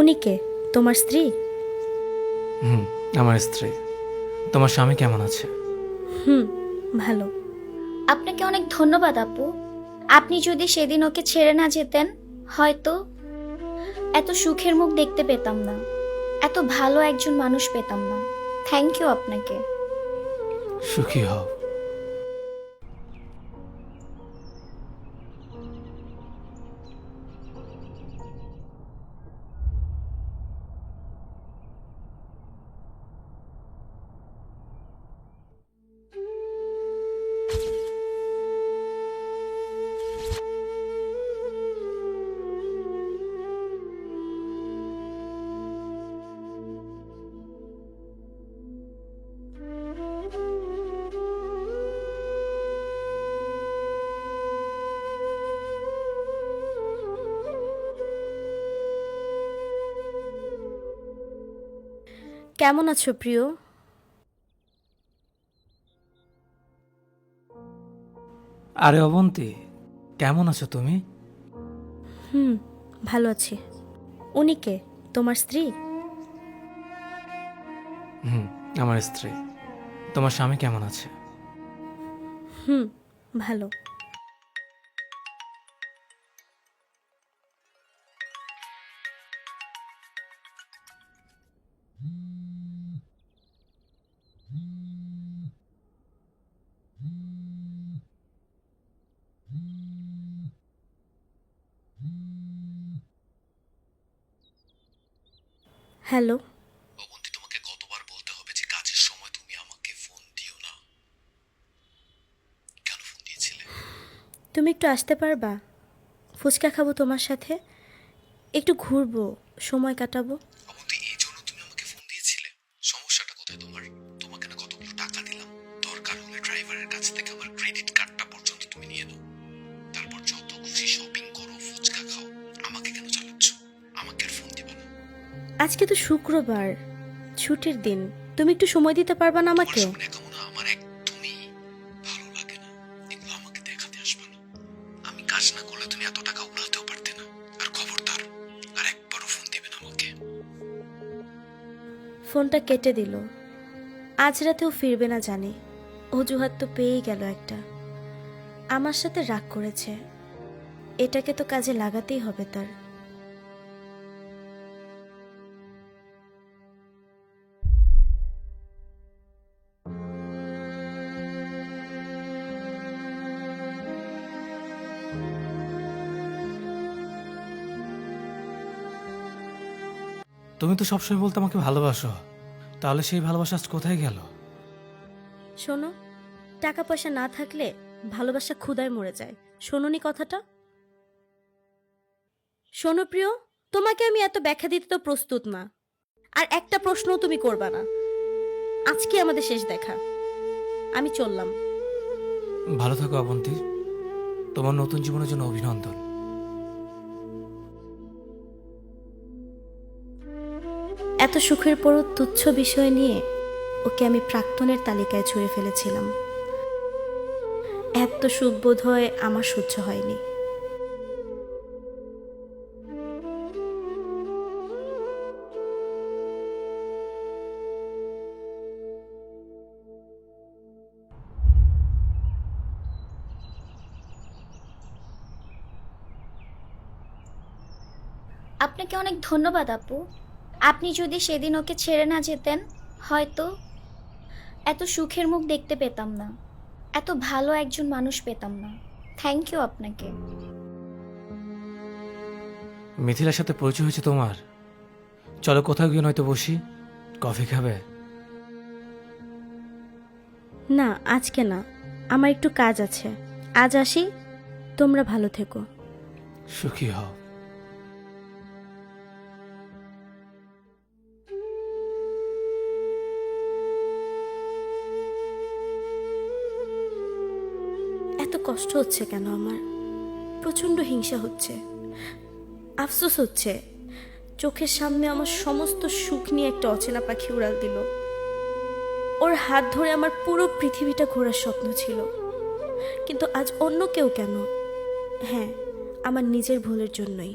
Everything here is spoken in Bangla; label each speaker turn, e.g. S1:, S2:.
S1: উনি কে? তোমার স্ত্রী?
S2: হুম, আমার স্ত্রী। তোমার স্বামী কেমন আছে?
S1: হুম, ভালো।
S3: আপনাকে অনেক ধন্যবাদ আপু। আপনি যদি সেদিন ওকে ছেড়ে না যেতেন, হয়তো এত সুখের মুখ দেখতে পেতাম না, এত ভালো একজন মানুষ পেতাম না। থ্যাংক ইউ আপনাকে।
S2: সুখী হও।
S1: কেমন আছো প্রিয়?
S2: আরে অবন্তী, কেমন আছো তুমি?
S1: হুম, ভালো আছি। উনি কে? তোমার স্ত্রী?
S2: হুম, আমার স্ত্রী। তোমার স্বামী কেমন আছে?
S1: হুম, ভালো। হ্যালো।
S4: অবন্তী, তোমাকে কতবার বলতে হবে যে কাজের সময় তুমি আমাকে ফোন দিও না? কেন ফোন দিয়েছিলে?
S1: তুমি একটু আসতে পারবা? ফুচকা খাবো তোমার সাথে, একটু ঘুরবো, সময় কাটাবো।
S4: অবন্তী, এই জন্য তুমি আমাকে ফোন দিয়েছিলে? সমস্যাটা কোথায় তোমার? তোমাকে না কতগুলো টাকা দিলাম, দরকার হলে ড্রাইভারের কাছ থেকে আমার ক্রেডিট কার্ডটা পর্যন্ত তুমি নিয়ে নাও। তারপর যত খুশি শপিং করো, ফুচকা খাও। আমাকে কেন চালাচ্ছ? আমাকে আর ফোন দিবা না।
S1: আজকে তো শুক্রবার, ছুটির দিন। তুমি একটু সময় দিতে পারবা না
S4: তোমার
S1: আমাকে?
S4: সঙ্গে কেমন আমার একদমই ভালো লাগে না। এগুলো আমাকে দেখাতে আসবে না। আমি কাজ না করলে তুমি এত টাকা উড়াতেও পারতে না। আর খবরদার, আর একবারও ফোন দিবে না আমাকে।
S1: ফোনটা কেটে দিল। আজ রাতেও ফিরবে না জানি। অজুহাত তো পেয়েই গেল একটা। আমার সাথে রাগ করেছে, এটাকে তো কাজে লাগাতেই হবে তার।
S2: তুমি তো সবসময় বলতে আমাকে ভালোবাসো, তাহলে সেই ভালোবাসা আজ কোথায় গেল?
S1: শোনো, টাকা পয়সা না থাকলে ভালোবাসা ক্ষুধায় মরে যায়। শোনোনি কথাটা? শোনো প্রিয়, তোমাকে আমি এত ব্যাখ্যা দিতে তো প্রস্তুত না। আর একটা প্রশ্নও তুমি করবা না। আজকে আমাদের শেষ দেখা। আমি চললাম।
S2: ভালো থাকো অবন্তী, তোমার নতুন জীবনের জন্য অভিনন্দন।
S1: এত সুখের পরও তুচ্ছ বিষয় নিয়ে ওকে আমি প্রাক্তনের তালিকায় ছুঁড়ে ফেলেছিলাম। এত সুখ বোধ হয় আমার সহ্য হয়নি।
S3: আপনাকে অনেক ধন্যবাদ আপু। আপনি যদি সেদিন ওকে ছেড়ে না যেতেন, হয়তো এত সুখের মুখ দেখতে পেতাম না, এত ভালো একজন মানুষ পেতাম না। থ্যাংক ইউ আপনাকে।
S2: মিথিলার সাথে পরিচয় হয়েছে তোমার? চলো কোথাও গিয়ে নয়তো বসি, কফি খাবে?
S1: না, আজকে না, আমার একটু কাজ আছে। আজ আসি। তোমরা ভালো থেকো।
S2: সুখী হও।
S1: এত কষ্ট হচ্ছে কেন আমার? প্রচন্ড হিংসা হচ্ছে, আফসোস হচ্ছে। চোখের সামনে আমার সমস্ত সুখ নিয়ে একটা অচেনা পাখি উড়াল দিল। ওর হাত ধরে আমার পুরো পৃথিবীটা ঘোরার স্বপ্ন ছিল, কিন্তু আজ অন্য কেউ কেন? হ্যাঁ, আমার নিজের ভুলের জন্যই।